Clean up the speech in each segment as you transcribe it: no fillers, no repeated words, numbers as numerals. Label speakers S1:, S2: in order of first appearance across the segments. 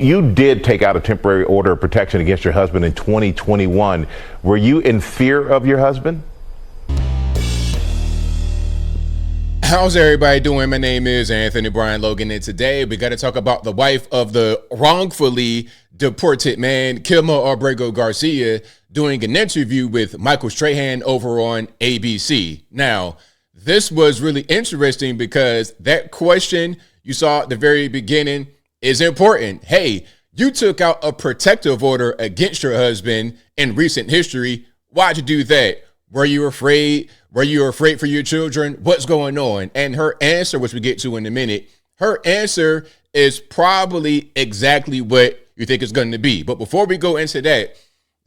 S1: You did take out a temporary order of protection against your husband in 2021. Were you in fear of your husband?
S2: How's everybody doing? My name is Anthony Brian Logan, and today we got to talk about the wife of the wrongfully deported man, Kilmer Abrego Garcia, doing an interview with Michael Strahan over on ABC. Now, this was really interesting because that question you saw at the very beginning is important. Hey, you took out a protective order against your husband in recent history. Why'd you do that? Were you afraid? Were you afraid for your children? What's going on? And her answer, which we get to in a minute, her answer is probably exactly what you think it's going to be. But before we go into that,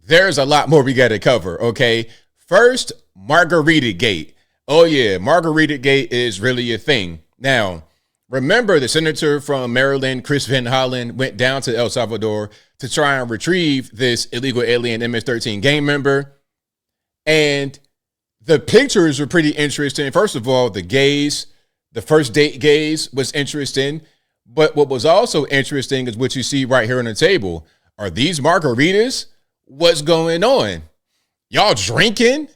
S2: there's a lot more we got to cover, okay? First, Margarita Gate. Oh yeah, Margarita Gate is really a thing. Now, remember the senator from Maryland, Chris Van Hollen, went down to El Salvador to try and retrieve this illegal alien MS-13 gang member. And the pictures were pretty interesting. First of all, the gaze, the first date gaze was interesting. But what was also interesting is what you see right here on the table. Are these margaritas? What's going on? Y'all drinking?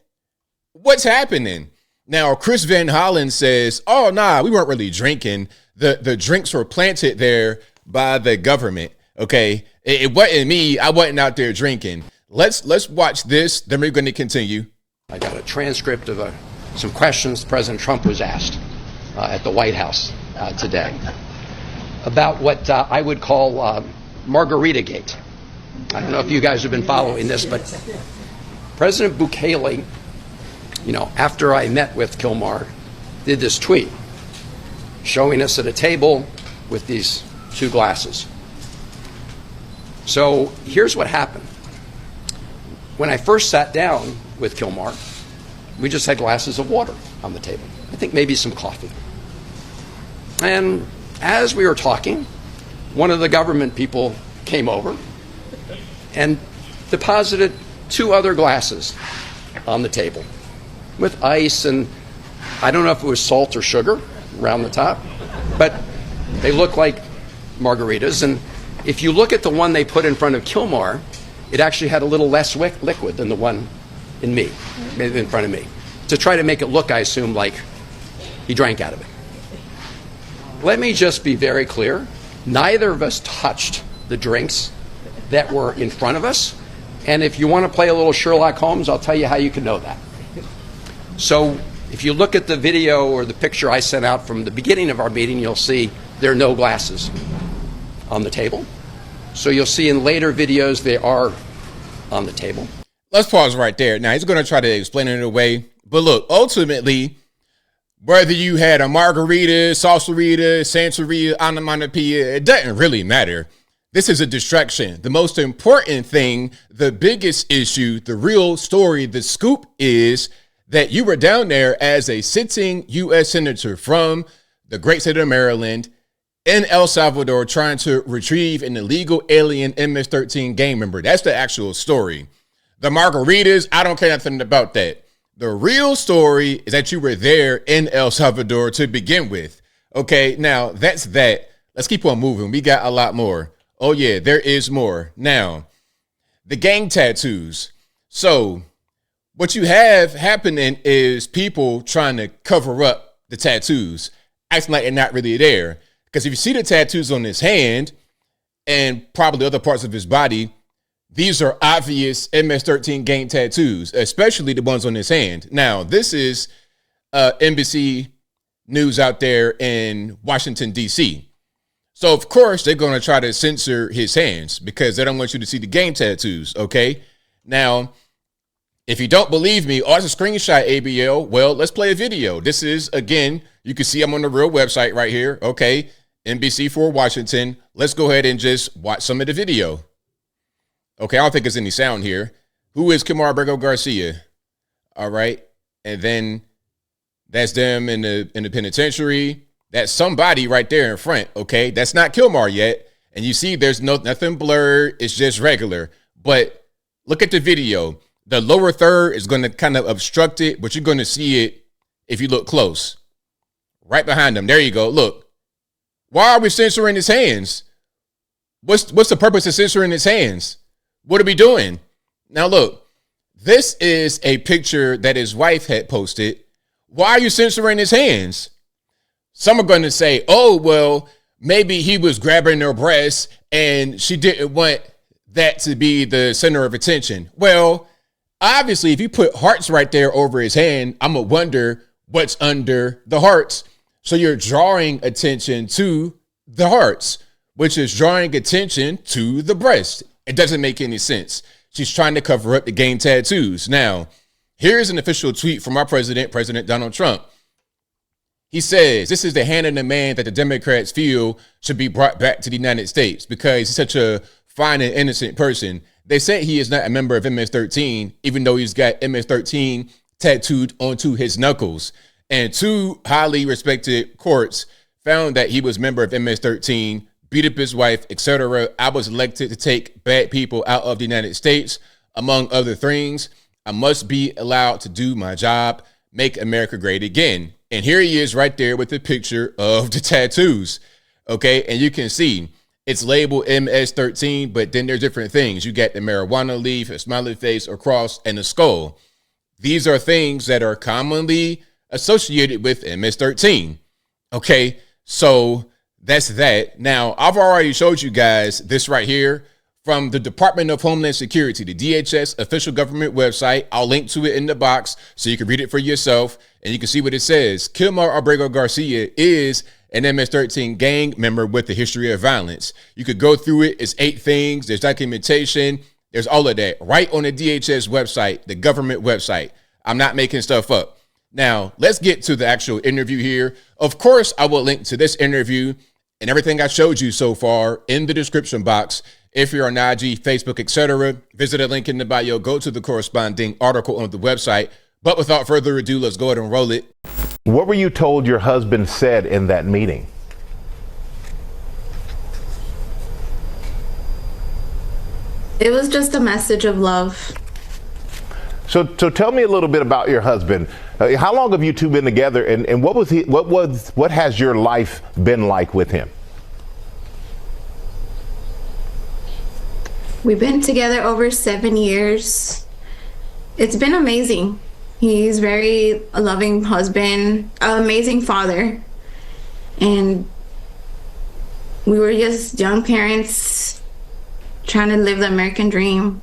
S2: What's happening? Now, Chris Van Hollen says, oh, nah, we weren't really drinking. The drinks were planted there by the government. Okay, it wasn't me. I wasn't out there drinking. Let's watch this. Then we're going to continue.
S3: I got a transcript of some questions President Trump was asked at the White House today about what I would call Margarita Gate. I don't know if you guys have been following this, but President Bukele, after I met with Kilmer, did this tweet showing us at a table with these two glasses. So here's what happened. When I first sat down with Kilmer, we just had glasses of water on the table. I think maybe some coffee. And as we were talking, one of the government people came over and deposited two other glasses on the table with ice, and I don't know if it was salt or sugar around the top, but they look like margaritas. And if you look at the one they put in front of Kilmer, it actually had a little less liquid than the one in front of me, to try to make it look, I assume, like he drank out of it. Let me just be very clear. Neither of us touched the drinks that were in front of us. And if you want to play a little Sherlock Holmes, I'll tell you how you can know that. So if you look at the video or the picture I sent out from the beginning of our meeting, you'll see there are no glasses on the table. So you'll see in later videos they are on the table.
S2: Let's pause right there. Now, he's going to try to explain it away. But look, ultimately, whether you had a margarita, salsarita, santeria, onomatopoeia, it doesn't really matter. This is a distraction. The most important thing, the biggest issue, the real story, the scoop is that you were down there as a sitting U.S. senator from the great state of Maryland in El Salvador trying to retrieve an illegal alien MS-13 gang member. That's the actual story. The margaritas, I don't care nothing about that. The real story is that you were there in El Salvador to begin with. Okay, now that's that. Let's keep on moving. We got a lot more. Oh yeah, there is more. Now, the gang tattoos. So what you have happening is people trying to cover up the tattoos, acting like they're not really there. Because if you see the tattoos on his hand and probably other parts of his body, these are obvious MS-13 gang tattoos, especially the ones on his hand. Now, this is NBC News out there in Washington, D.C. So, of course, they're going to try to censor his hands because they don't want you to see the gang tattoos, okay? Now, if you don't believe me, or it's a screenshot, ABL, well, let's play a video. This is, again, you can see I'm on the real website right here, okay? NBC4 Washington. Let's go ahead and just watch some of the video. Okay, I don't think there's any sound here. Who is Kilmer Abrego Garcia? All right. And then that's them in the penitentiary. That's somebody right there in front. Okay, that's not Kilmer yet. And you see there's nothing blurred. It's just regular. But look at the video. The lower third is going to kind of obstruct it, but you're going to see it if you look close. Right behind them. There you go. Look. Why are we censoring his hands? What's the purpose of censoring his hands? What are we doing? Now look, this is a picture that his wife had posted. Why are you censoring his hands? Some are going to say, oh, well, maybe he was grabbing her breasts and she didn't want that to be the center of attention. Well, obviously, if you put hearts right there over his hand, I'm going to wonder what's under the hearts. So you're drawing attention to the hearts, which is drawing attention to the breast. It doesn't make any sense. She's trying to cover up the gang tattoos. Now, here's an official tweet from our president, President Donald Trump. He says, this is the hand of the man that the Democrats feel should be brought back to the United States because he's such a fine and innocent person. They say he is not a member of MS-13, even though he's got MS-13 tattooed onto his knuckles. And two highly respected courts found that he was a member of MS-13, beat up his wife, etc. I was elected to take bad people out of the United States, among other things. I must be allowed to do my job, make America great again. And here he is right there with the picture of the tattoos. Okay, and you can see it's labeled MS-13, but then there's different things. You got the marijuana leaf, a smiley face, a cross, and a skull. These are things that are commonly associated with MS-13. Okay, so that's that. Now, I've already showed you guys this right here from the Department of Homeland Security, the DHS official government website. I'll link to it in the box so you can read it for yourself and you can see what it says. Kilmar Abrego Garcia is an MS-13 gang member with a history of violence. You could go through it. It's 8 things. There's documentation. There's all of that right on the DHS website, the government website. I'm not making stuff up. Now, let's get to the actual interview here. Of course, I will link to this interview and everything I showed you so far in the description box. If you're on IG, Facebook, etc., visit a link in the bio, go to the corresponding article on the website. But without further ado, let's go ahead and roll it.
S1: What were you told your husband said in that meeting?
S4: It was just a message of love.
S1: So tell me a little bit about your husband. How long have you two been together, and what has your life been like with him?
S4: We've been together over 7 years. It's been amazing. He's very a loving husband, an amazing father. And we were just young parents trying to live the American dream.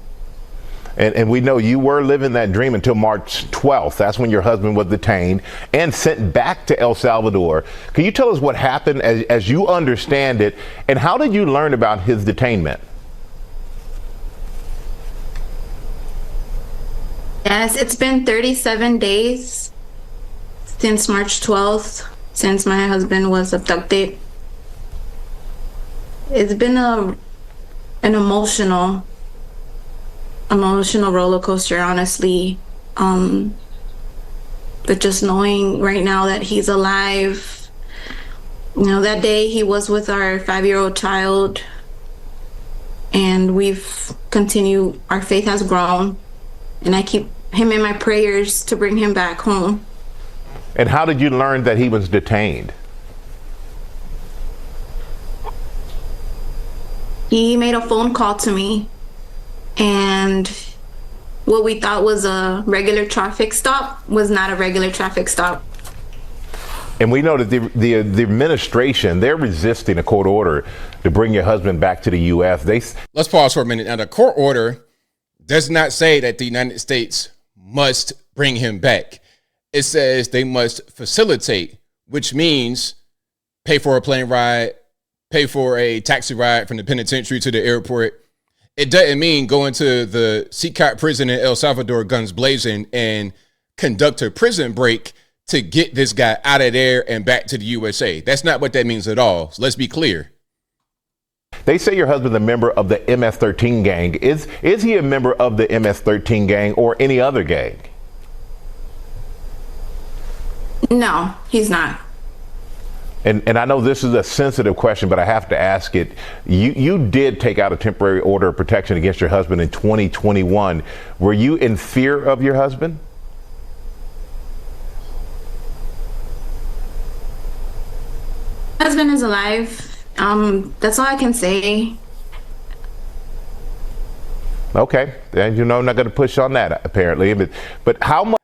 S1: And we know you were living that dream until March 12th. That's when your husband was detained and sent back to El Salvador. Can you tell us what happened as you understand it, and how did you learn about his detainment?
S4: Yes, it's been 37 days since March 12th, since my husband was abducted. It's been an emotional roller coaster, honestly. But just knowing right now that he's alive, you know, that day he was with our 5-year-old child, and we've continued, our faith has grown, and I keep him in my prayers to bring him back home.
S1: And how did you learn that he was detained?
S4: He made a phone call to me, and what we thought was a regular traffic stop was not a regular traffic stop.
S1: And we know that the administration, they're resisting a court order to bring your husband back to the U.S.
S2: Let's pause for a minute. Now, the court order does not say that the United States must bring him back. It says they must facilitate, which means pay for a plane ride, pay for a taxi ride from the penitentiary to the airport. It doesn't mean going to the Seacot prison in El Salvador, guns blazing, and conduct a prison break to get this guy out of there and back to the USA. That's not what that means at all. So let's be clear.
S1: They say your husband's a member of the MS-13 gang. Is he a member of the MS-13 gang or any other gang?
S4: No, he's not.
S1: And I know this is a sensitive question, but I have to ask it. You did take out a temporary order of protection against your husband in 2021. Were you in fear of your husband?
S4: My husband is alive. That's all I can say.
S1: Okay, and I'm not going to push on that apparently. But how much?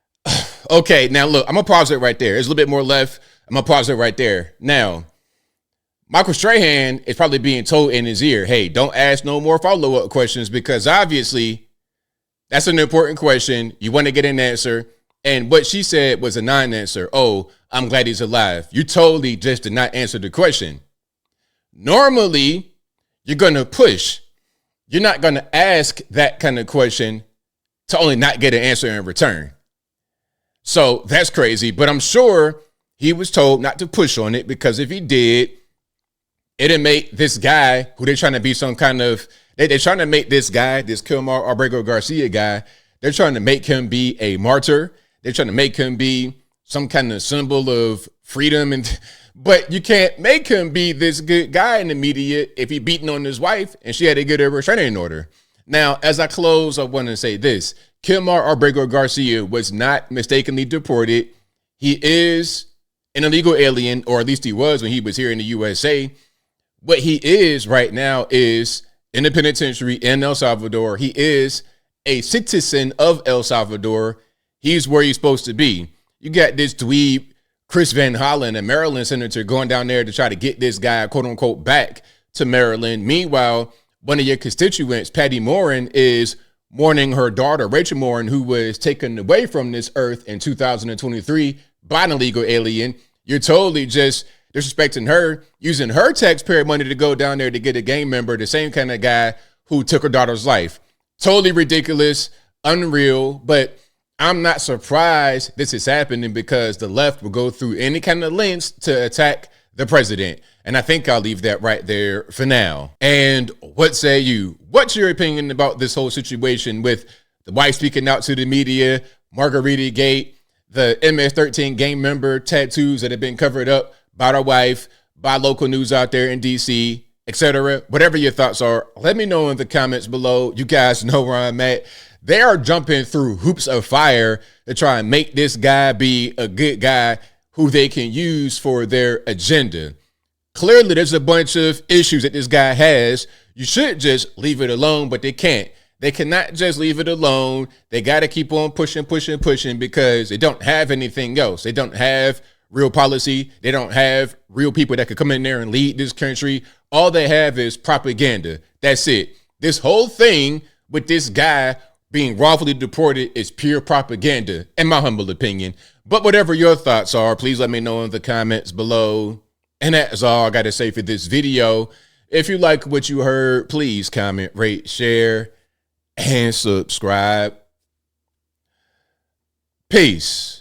S2: Okay, now look, I'm gonna pause it right there. There's a little bit more left. I'm gonna pause it right there. Now, Michael Strahan is probably being told in his ear, hey, don't ask no more follow-up questions, because obviously that's an important question. You want to get an answer. And what she said was a non-answer. Oh, I'm glad he's alive. You totally just did not answer the question. Normally, you're going to push. You're not going to ask that kind of question to only not get an answer in return. So that's crazy. But I'm sure he was told not to push on it, because if he did, it'd make this guy who they're trying to be some kind of, they're trying to make this guy, this Kilmar Abrego Garcia guy, they're trying to make him be a martyr. They're trying to make him be some kind of symbol of freedom. But you can't make him be this good guy in the media if he beating on his wife and she had to get a restraining order. Now, as I close, I want to say this. Kilmar Abrego Garcia was not mistakenly deported. He is an illegal alien, or at least he was when he was here in the USA. What he is right now is in the penitentiary in El Salvador. He is a citizen of El Salvador. He's where he's supposed to be. You got this dweeb, Chris Van Hollen, a Maryland senator, going down there to try to get this guy, quote unquote, back to Maryland. Meanwhile, one of your constituents, Patty Morin, is mourning her daughter, Rachel Morin, who was taken away from this earth in 2023 by an illegal alien. You're totally just disrespecting her, using her taxpayer money to go down there to get a gang member, the same kind of guy who took her daughter's life. Totally ridiculous, unreal, but I'm not surprised this is happening, because the left will go through any kind of lengths to attack the president. And I think I'll leave that right there for now. And what say you? What's your opinion about this whole situation with the wife speaking out to the media, Margarita Gate, the MS-13 gang member tattoos that have been covered up by the wife, by local news out there in DC, etc.? Whatever your thoughts are, let me know in the comments below. You guys know where I'm at. They are jumping through hoops of fire to try and make this guy be a good guy who they can use for their agenda. Clearly, there's a bunch of issues that this guy has. You should just leave it alone, but they can't. They cannot just leave it alone. They got to keep on pushing, because they don't have anything else. They don't have real policy. They don't have real people that could come in there and lead this country. All they have is propaganda. That's it. This whole thing with this guy being wrongfully deported is pure propaganda, in my humble opinion. But whatever your thoughts are, please let me know in the comments below. And that's all I got to say for this video. If you like what you heard, please comment, rate, share, and subscribe. Peace.